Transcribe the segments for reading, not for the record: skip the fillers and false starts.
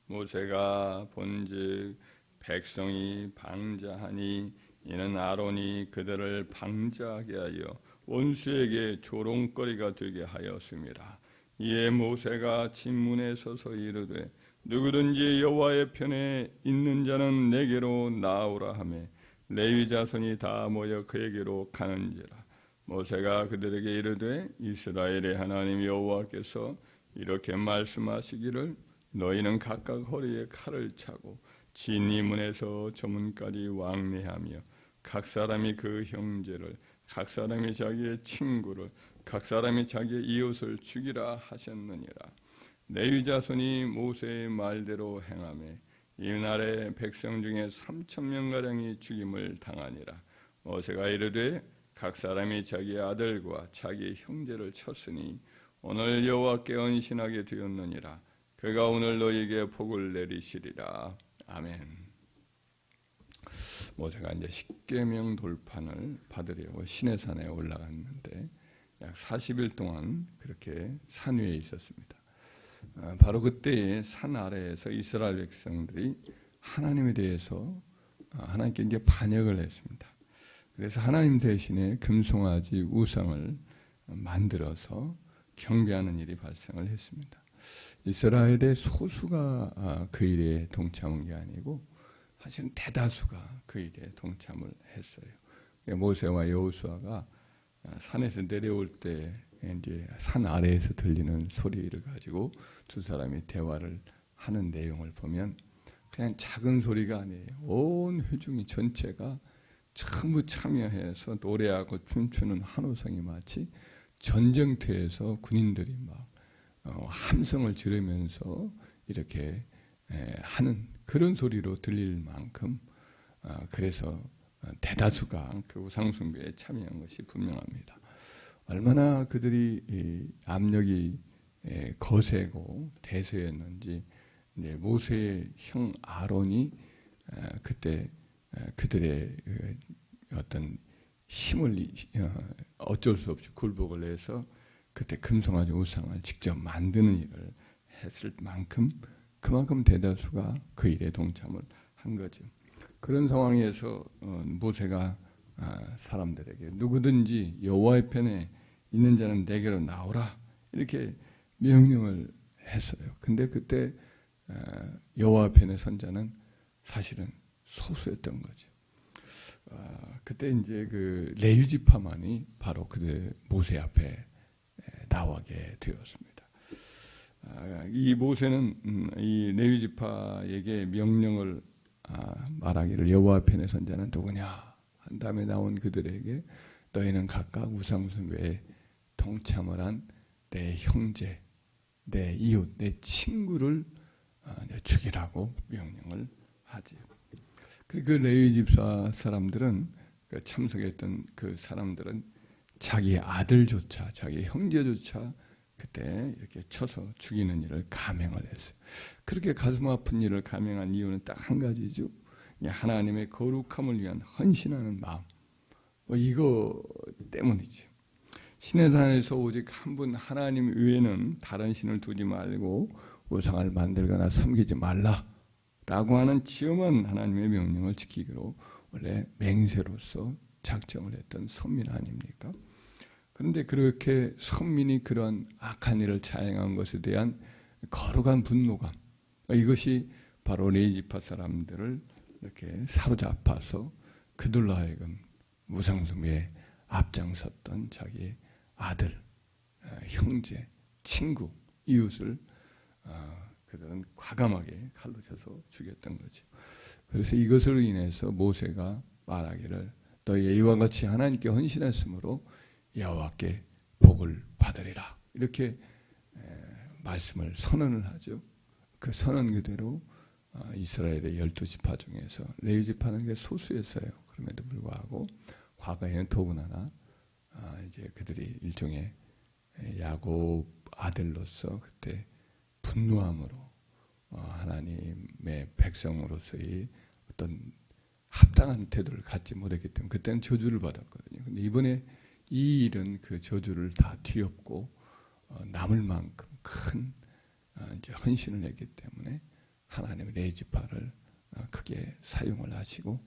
모세가 본즉 백성이 방자하니 이는 아론이 그들을 방자하게 하여 원수에게 조롱거리가 되게 하였습니다. 이에 모세가 진문에 서서 이르되 누구든지 여호와의 편에 있는 자는 내게로 나오라 하매 레위 자손이 다 모여 그에게로 가는지라. 모세가 그들에게 이르되 이스라엘의 하나님 여호와께서 이렇게 말씀하시기를 너희는 각각 허리에 칼을 차고 진이 문에서 저 문까지 왕래하며 각 사람이 그 형제를 각 사람이 자기의 친구를 각 사람이 자기의 이웃을 죽이라 하셨느니라. 레위 자손이 모세의 말대로 행하매 이날에 백성 중에 3,000명가량이 죽임을 당하니라. 모세가 이르되 각 사람이 자기 아들과 자기 형제를 쳤으니 오늘 여호와께 언신하게 되었느니라. 그가 오늘 너희에게 복을 내리시리라. 아멘. 모세가 이제 십계명 돌판을 받으려고 시내산에 올라갔는데 약 40일 동안 그렇게 산 위에 있었습니다. 바로 그때 산 아래에서 이스라엘 백성들이 하나님에 대해서 하나님께 이제 반역을 했습니다. 그래서 하나님 대신에 금송아지 우상을 만들어서 경배하는 일이 발생을 했습니다. 이스라엘의 소수가 그 일에 동참한 게 아니고 사실은 대다수가 그 일에 동참을 했어요. 모세와 여호수아가 산에서 내려올 때 이제 산 아래에서 들리는 소리를 가지고 두 사람이 대화를 하는 내용을 보면 그냥 작은 소리가 아니에요. 온 회중이 전체가 전부 참여해서 노래하고 춤추는 한호성이 마치 전쟁터에서 군인들이 막 함성을 지르면서 이렇게 하는 그런 소리로 들릴 만큼 그래서 대다수가 그 우상숭배에 참여한 것이 분명합니다. 얼마나 그들이 압력이 거세고 대세였는지 모세의 형 아론이 그때 그들의 어떤 힘을 어쩔 수 없이 굴복을 해서 그때 금송아지 우상을 직접 만드는 일을 했을 만큼 그만큼 대다수가 그 일에 동참을 한 거죠. 그런 상황에서 모세가 사람들에게 누구든지 여호와의 편에 있는 자는 내게로 나오라 이렇게 명령을 했어요. 근데 그때 여호와 편에 선 자는 사실은 소수였던 거죠. 그때 이제 그 레위 지파만이 바로 그때 모세 앞에 나오게 되었습니다. 이 모세는 이 레위 지파에게 명령을 말하기를 여호와 편에 선 자는 누구냐 한 다음에 나온 그들에게 너희는 각각 우상숭배에 동참을 한 내 형제, 내 이웃, 내 친구를 죽이라고 명령을 하지. 그 레위 집사 사람들은 참석했던 그 사람들은 자기 아들조차 자기 형제조차 그때 이렇게 쳐서 죽이는 일을 감행을 했어요. 그렇게 가슴 아픈 일을 감행한 이유는 딱 한 가지죠. 하나님의 거룩함을 위한 헌신하는 마음. 이거 때문이죠. 시내산에서 오직 한 분 하나님 외에는 다른 신을 두지 말고 우상을 만들거나 섬기지 말라라고 하는 지엄한 하나님의 명령을 지키기로 원래 맹세로서 작정을 했던 선민 아닙니까? 그런데 그렇게 선민이 그런 악한 일을 자행한 것에 대한 거룩한 분노감, 이것이 바로 레위 지파 사람들을 이렇게 사로잡아서 그들로 하여금 우상숭배에 앞장섰던 자기 아들, 형제, 친구, 이웃을 그들은 과감하게 칼로 쳐서 죽였던 거죠. 그래서 이것으로 인해서 모세가 말하기를 너희 이와 같이 하나님께 헌신했으므로 여호와께 복을 받으리라 이렇게 말씀을 선언을 하죠. 그 선언 그대로 이스라엘의 12지파 중에서 레위 지파는 게 소수였어요. 그럼에도 불구하고 과거에는 더구나 이제 그들이 일종의 야곱 아들로서 그때 분노함으로 하나님의 백성으로서의 어떤 합당한 태도를 갖지 못했기 때문에 그때는 저주를 받았거든요. 근데 이번에 이 일은 그 저주를 다 뒤엎고 남을 만큼 큰 이제 헌신을 했기 때문에 하나님의 레지파를 크게 사용을 하시고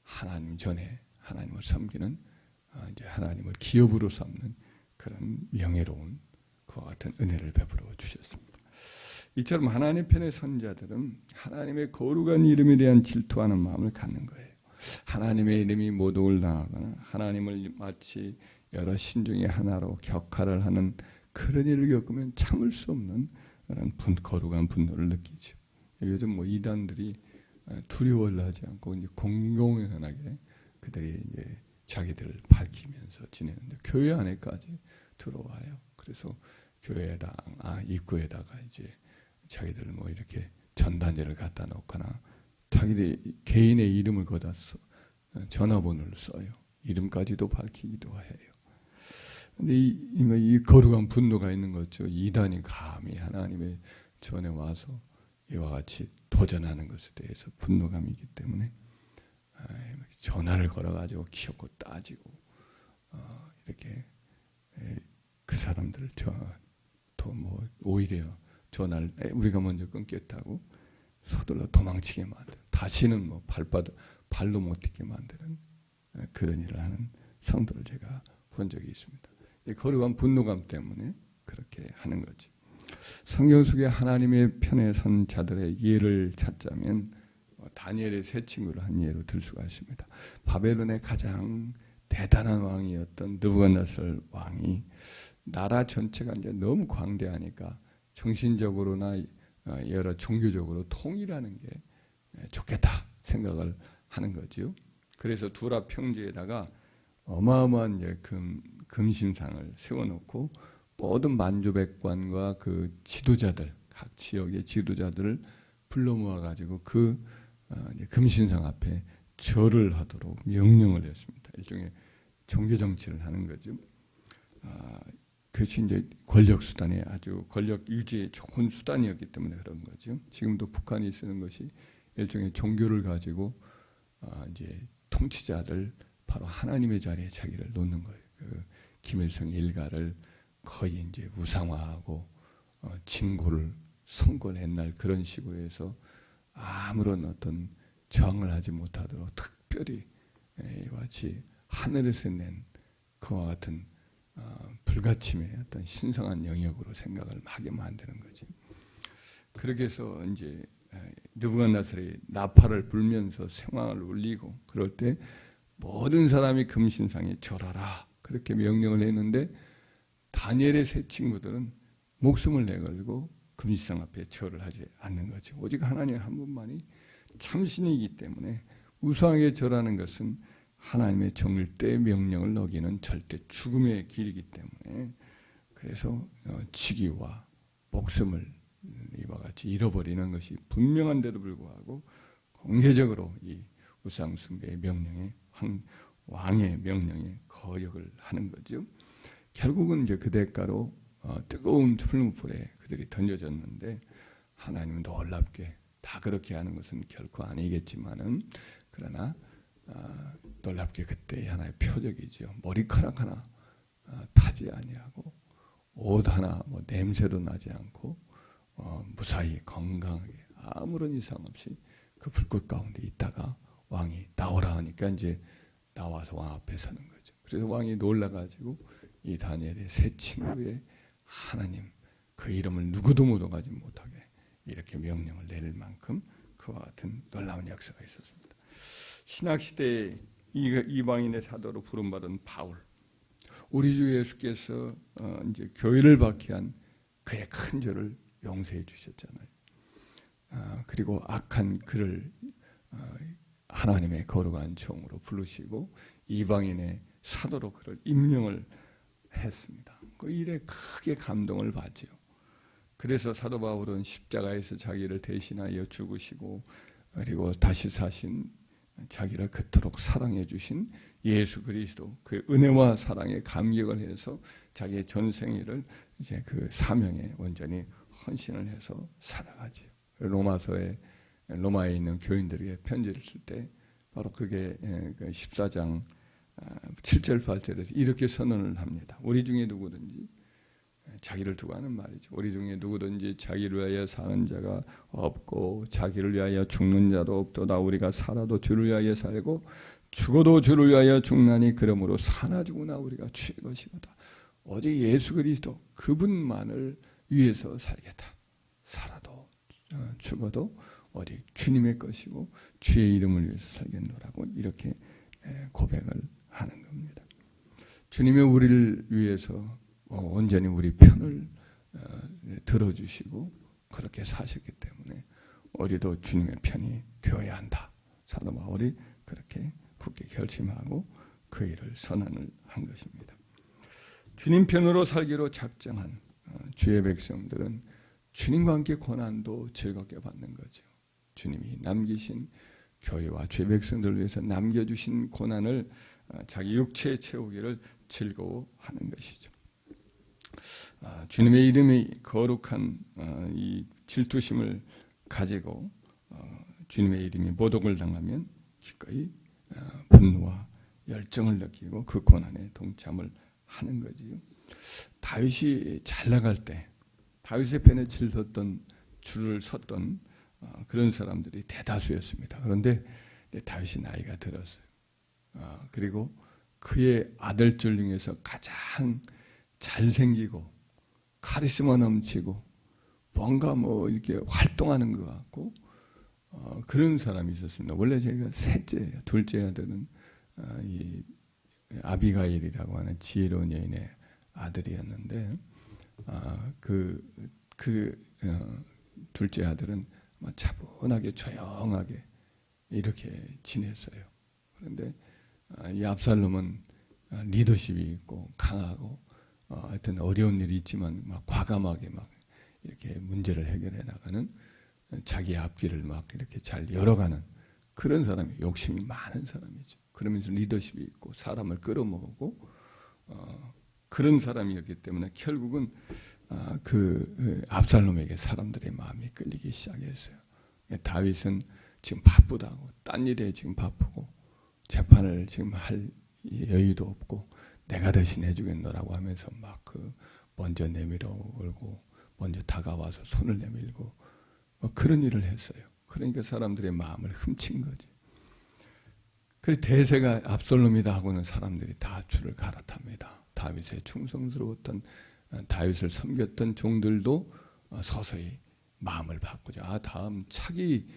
하나님 전에 하나님을 섬기는 이제 하나님을 기업으로 삼는 그런 명예로운 그와 같은 은혜를 베풀어 주셨습니다. 이처럼 하나님 편의 선자들은 하나님의 거룩한 이름에 대한 질투하는 마음을 갖는 거예요. 하나님의 이름이 모독을 당하거나 하나님을 마치 여러 신 중에 하나로 격하를 하는 그런 일을 겪으면 참을 수 없는 그런 거룩한 분노를 느끼죠. 요즘 뭐 이단들이 두려워를 하지 않고 이제 공공연하게 그들이 이제 자기들을 밝히면서 지내는데 교회 안에까지 들어와요. 그래서 교회에다 입구에다가 이제 자기들 뭐 이렇게 전단지를 갖다 놓거나 자기들 개인의 이름을 거다 전화번호를 써요. 이름까지도 밝히기도 해요. 근데 이 거룩한 분노가 있는 거죠. 이단이 감히 하나님의 전에 와서 이와 같이 도전하는 것에 대해서 분노감이 있기 때문에 전화를 걸어가지고 키웠고 따지고 이렇게 그 사람들을 또 뭐 오히려 전화를 우리가 먼저 끊겼다고 서둘러 도망치게 만드는, 다시는 뭐 발로 못 딛게 만드는 그런 일을 하는 성도를 제가 본 적이 있습니다. 이 거룩한 분노감 때문에 그렇게 하는 거지. 성경 속에 하나님의 편에 선 자들의 예를 찾자면 다니엘의 세 친구를 한 예로 들 수가 있습니다. 바벨론의 가장 대단한 왕이었던 느부갓네살 왕이 나라 전체가 이제 너무 광대하니까 정신적으로나 여러 종교적으로 통일하는 게 좋겠다 생각을 하는 거지요. 그래서 두라 평지에다가 어마어마한 이제 금신상을 세워놓고 모든 만주백관과 그 지도자들, 각 지역의 지도자들을 불러 모아가지고 그 금신상 앞에 절을 하도록 명령을 했습니다. 일종의 종교 정치를 하는 거죠. 그것이 이제 권력 수단이 아주 권력 유지에 좋은 수단이었기 때문에 그런 거죠. 지금도 북한이 쓰는 것이 일종의 종교를 가지고 이제 통치자들 바로 하나님의 자리에 자기를 놓는 거예요. 그 김일성 일가를 거의 이제 우상화하고 진고를 선고를 옛날 그런 식으로 해서 아무런 어떤 저항을 하지 못하도록 특별히 이와 같이 하늘에서 낸 그와 같은 불가침의 어떤 신성한 영역으로 생각을 하게 만드는 거지. 그렇게 해서 이제 느부갓네살이 나팔을 불면서 생황을 울리고 그럴 때 모든 사람이 금신상에 절하라 그렇게 명령을 했는데 다니엘의 세 친구들은 목숨을 내걸고 금신상 앞에 절을 하지 않는 거죠. 오직 하나님 한 분만이 참신이기 때문에 우상에게 절하는 것은 하나님의 정일대 명령을 어기는 절대 죽음의 길이기 때문에 그래서 직위와 목숨을 이와 같이 잃어버리는 것이 분명한데도 불구하고 공개적으로 이 우상숭배의 명령에 왕의 명령에 거역을 하는 거죠. 결국은 이제 그 대가로 뜨거운 풀무불에 그들이 던져졌는데 하나님은 놀랍게 다 그렇게 하는 것은 결코 아니겠지만은 그러나 놀랍게 그때 하나의 표적이지요. 머리카락 하나 타지 아니하고 옷 하나 뭐 냄새도 나지 않고 무사히 건강하게 아무런 이상 없이 그 불꽃 가운데 있다가 왕이 나오라 하니까 이제 나와서 왕 앞에 서는 거죠. 그래서 왕이 놀라가지고 이 다니엘의 세 친구의 하나님 그 이름을 누구도 묻어가지 못하게 이렇게 명령을 내릴 만큼 그와 같은 놀라운 역사가 있었습니다. 신학시대에 이방인의 사도로 부름받은 바울, 우리 주 예수께서 이제 교회를 박해한 그의 큰 죄를 용서해 주셨잖아요. 그리고 악한 그를 하나님의 거룩한 종으로 부르시고 이방인의 사도로 그를 임명을 했습니다. 그 일에 크게 감동을 받지요. 그래서 사도 바울은 십자가에서 자기를 대신하여 죽으시고 그리고 다시 사신 자기를 그토록 사랑해 주신 예수 그리스도 그 은혜와 사랑에 감격을 해서 자기의 전생애를 이제 그 사명에 온전히 헌신을 해서 살아가지요. 로마에 있는 교인들에게 편지를 쓸 때 바로 그게 14장 7절 8절에서 이렇게 선언을 합니다. 우리 중에 누구든지 자기를 두고 하는 말이죠. 우리 중에 누구든지 자기를 위하여 사는 자가 없고 자기를 위하여 죽는 자도 없도다. 우리가 살아도 주를 위하여 살고 죽어도 주를 위하여 죽나니 그러므로 사나 죽으나 우리가 주의 것이거다. 오직 예수 그리스도 그분만을 위해서 살겠다. 살아도 죽어도 오직 주님의 것이고 주의 이름을 위해서 살겠노라고 이렇게 고백을 하는 겁니다. 주님이 우리를 위해서 온전히 우리 편을 들어주시고 그렇게 사셨기 때문에 우리도 주님의 편이 되어야 한다. 사도 바울이 그렇게 굳게 결심하고 그 일을 선언을 한 것입니다. 주님 편으로 살기로 작정한 주의 백성들은 주님과 함께 고난도 즐겁게 받는 거죠. 주님이 남기신 교회와 주의 백성들을 위해서 남겨주신 고난을 자기 육체에 채우기를 즐거워하는 것이죠. 주님의 이름이 거룩한 이 질투심을 가지고 주님의 이름이 모독을 당하면 기꺼이 분노와 열정을 느끼고 그 고난에 동참을 하는 거지요. 다윗이 잘 나갈 때 다윗의 편에 줄을 섰던 그런 사람들이 대다수였습니다. 그런데 다윗이 나이가 들었어요. 그리고 그의 아들들 중에서 가장 잘생기고 카리스마 넘치고 뭔가 이렇게 활동하는 것 같고 그런 사람이 있었습니다. 원래 제가 셋째예요. 둘째 아들은 이 아비가일이라고 하는 지혜로운 여인의 아들이었는데 둘째 아들은 차분하게 조용하게 이렇게 지냈어요. 그런데 이 압살롬은 리더십이 있고 강하고 하여튼 어려운 일이 있지만 막 과감하게 막 이렇게 문제를 해결해 나가는 자기 앞길을 막 이렇게 잘 열어가는 그런 사람이 욕심이 많은 사람이죠. 그러면서 리더십이 있고 사람을 끌어모으고 그런 사람이었기 때문에 결국은 그 압살롬에게 사람들의 마음이 끌리기 시작했어요. 다윗은 지금 바쁘다고 딴 일에 지금 바쁘고 재판을 지금 할 여유도 없고 내가 대신 해주겠노라고 하면서 막 먼저 내밀어 오고 먼저 다가와서 손을 내밀고 그런 일을 했어요. 그러니까 사람들의 마음을 훔친 거지. 그래서 대세가 압살롬이다 하고는 사람들이 다 줄을 갈아탑니다. 다윗의 충성스러웠던 다윗을 섬겼던 종들도 서서히 마음을 바꾸죠. 다음 차기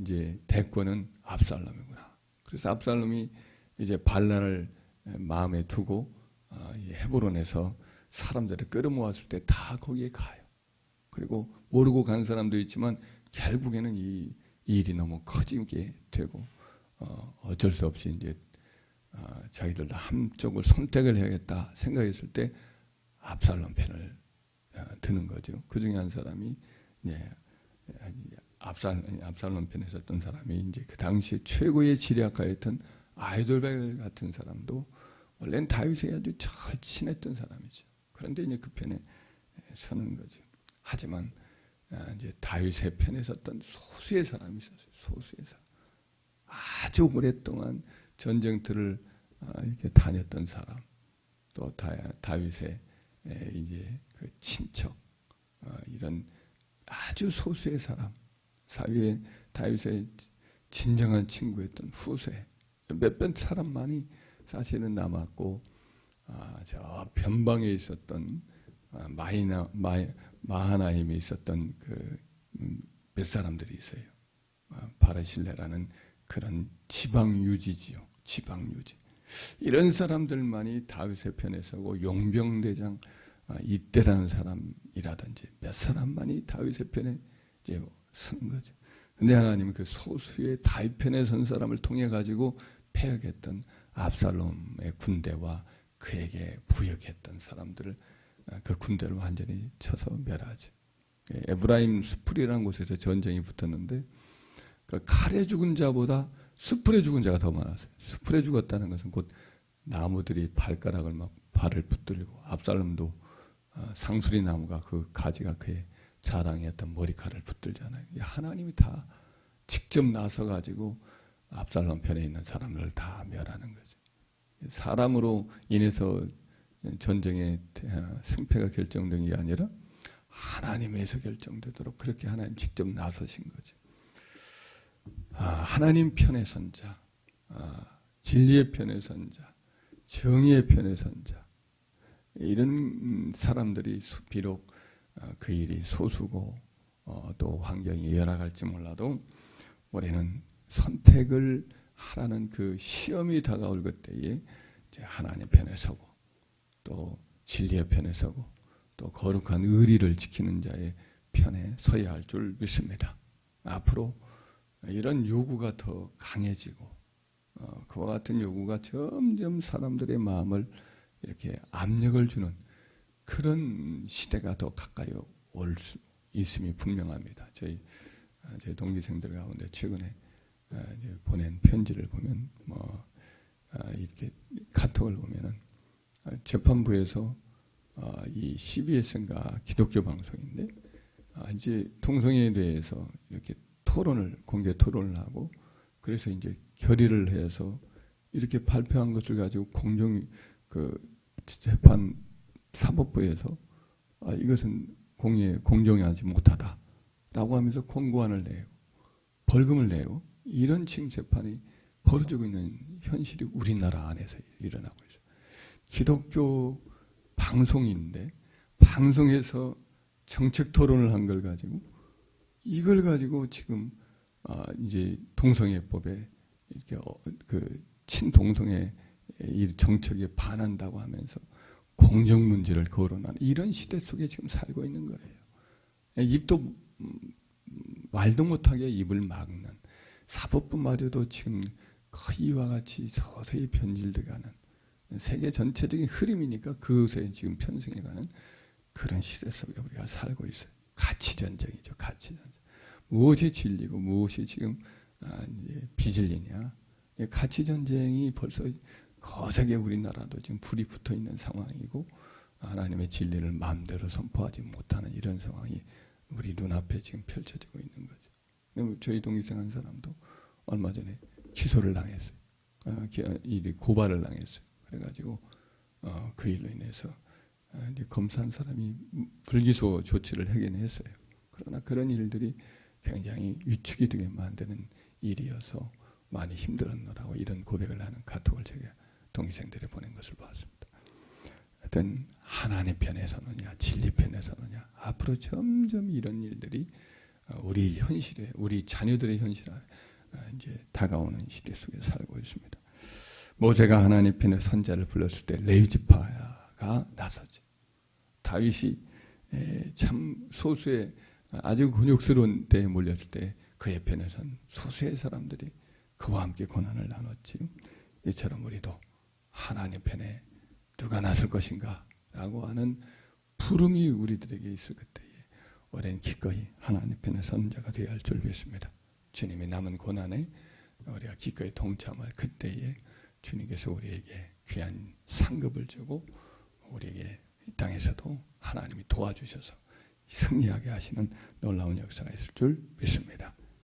이제 대권은 압살롬이구나. 그래서 압살롬이 이제 발란을 마음에 두고 헤브론에서 사람들을 끌어모았을 때 다 거기에 가요. 그리고 모르고 간 사람도 있지만 결국에는 이 일이 너무 커지게 되고 어쩔 수 없이 이제 자기들 한쪽을 선택을 해야겠다 생각했을 때 압살롬 편을 드는 거죠. 그 중에 한 사람이 이제 압살롬 편에 섰던 사람이 이제 그 당시 최고의 지략가였던 아이돌벨 같은 사람도 원래는 다윗에게 아주 절친했던 사람이죠. 그런데 이제 그 편에 서는 거죠. 하지만 이제 다윗의 편에 섰던 소수의 사람이 있었어요. 소수의 사람. 아주 오랫동안 전쟁터를 이렇게 다녔던 사람, 또 다윗의 이제 그 친척, 이런 아주 소수의 사람, 사위의 다윗의 진정한 친구였던 후세, 몇몇 사람만이 사실은 남았고, 저 변방에 있었던 마하나임에 있었던 몇 사람들이 있어요. 바르실레라는 그런 지방 유지지요. 지방 유지. 이런 사람들만이 다윗의 편에 서고 용병대장 이때라는 사람이라든지 몇 사람만이 다윗의 편에 이제 선 거죠. 근데 하나님은 그 소수의 다윗 편에 선 사람을 통해 가지고 패역했던 압살롬의 군대와 그에게 부역했던 사람들을 그 군대를 완전히 쳐서 멸하죠. 에브라임 수풀이라는 곳에서 전쟁이 붙었는데 그 칼에 죽은 자보다 수풀에 죽은 자가 더 많았어요. 수풀에 죽었다는 것은 곧 나무들이 발가락을 막 발을 붙들고 압살롬도 상수리 나무가 그 가지가 그의 자랑이었던 머리칼을 붙들잖아요. 하나님이 다 직접 나서 가지고 압살롬 편에 있는 사람들을 다 멸하는 거죠. 사람으로 인해서 전쟁의 승패가 결정된 게 아니라 하나님에서 결정되도록 그렇게 하나님 직접 나서신 거죠. 하나님 편에 선 자, 진리의 편에 선 자, 정의의 편에 선 자, 이런 사람들이 비록 그 일이 소수고 또 환경이 열악할지 몰라도 우리는 선택을 하라는 그 시험이 다가올 그때에 이제 하나님 편에 서고 또 진리의 편에 서고 또 거룩한 의리를 지키는 자의 편에 서야 할 줄 믿습니다. 앞으로 이런 요구가 더 강해지고 그와 같은 요구가 점점 사람들의 마음을 이렇게 압력을 주는 그런 시대가 더 가까이 올 수 있음이 분명합니다. 저희 동기생들 가운데 최근에 보낸 편지를 보면 이렇게 카톡을 보면은 재판부에서 이 CBS인가 기독교 방송인데 이제 통성에 대해서 이렇게 공개 토론을 하고 그래서 이제 결의를 해서 이렇게 발표한 것을 가지고 재판 사법부에서 이것은 공정하지 못하다라고 하면서 공고안을 내고 벌금을 내고 이런 지금 재판이 벌어지고 있는 현실이 우리나라 안에서 일어나고 있어요. 기독교 방송인데 방송에서 정책 토론을 한 걸 가지고 이걸 가지고 지금 이제 동성애법에 이렇게 친동성애 이 정책에 반한다고 하면서 공정 문제를 거론하는 이런 시대 속에 지금 살고 있는 거예요. 입도 말도 못하게 입을 막는 사법부마저도 지금 이와 같이 서서히 변질돼가는 세계 전체적인 흐름이니까 그것에 지금 편승해가는 그런 시대 속에 우리가 살고 있어요. 가치 전쟁이죠. 가치 전쟁. 무엇이 진리고 무엇이 지금 비진리냐. 가치 전쟁이 벌써 거세게 우리나라도 지금 불이 붙어 있는 상황이고 하나님의 진리를 마음대로 선포하지 못하는 이런 상황이 우리 눈앞에 지금 펼쳐지고 있는 거죠. 저희 동기생 한 사람도 얼마 전에 기소를 당했어요. 고발을 당했어요. 그래가지고 그 일로 인해서 검사 한 사람이 불기소 조치를 하긴 했어요. 그러나 그런 일들이 굉장히 위축이 되게 만드는 일이어서 많이 힘들었노라고 이런 고백을 하는 카톡을 제가 동기생들에 보낸 것을 봤습니다. 하여튼 하나님 편에 서느냐 진리 편에 서느냐 앞으로 점점 이런 일들이 우리 현실에 우리 자녀들의 현실에 이제 다가오는 시대 속에 살고 있습니다. 모세가 하나님 편에 선자를 불렀을 때 레위 지파가 나서죠. 다윗이 참 소수의 아주 곤욕스러운 때에 몰렸을 때 그의 편에 선 소수의 사람들이 그와 함께 고난을 나눴지. 이처럼 우리도 하나님 편에 누가 나설 것인가 라고 하는 부름이 우리들에게 있을 그때에 우리는 기꺼이 하나님 편에 선 자가 되어야 할 줄 믿습니다. 주님이 남은 고난에 우리가 기꺼이 동참할 그때에 주님께서 우리에게 귀한 상급을 주고 우리에게 이 땅에서도 하나님이 도와주셔서 승리하게 하시는 놀라운 역사가 있을 줄 믿습니다.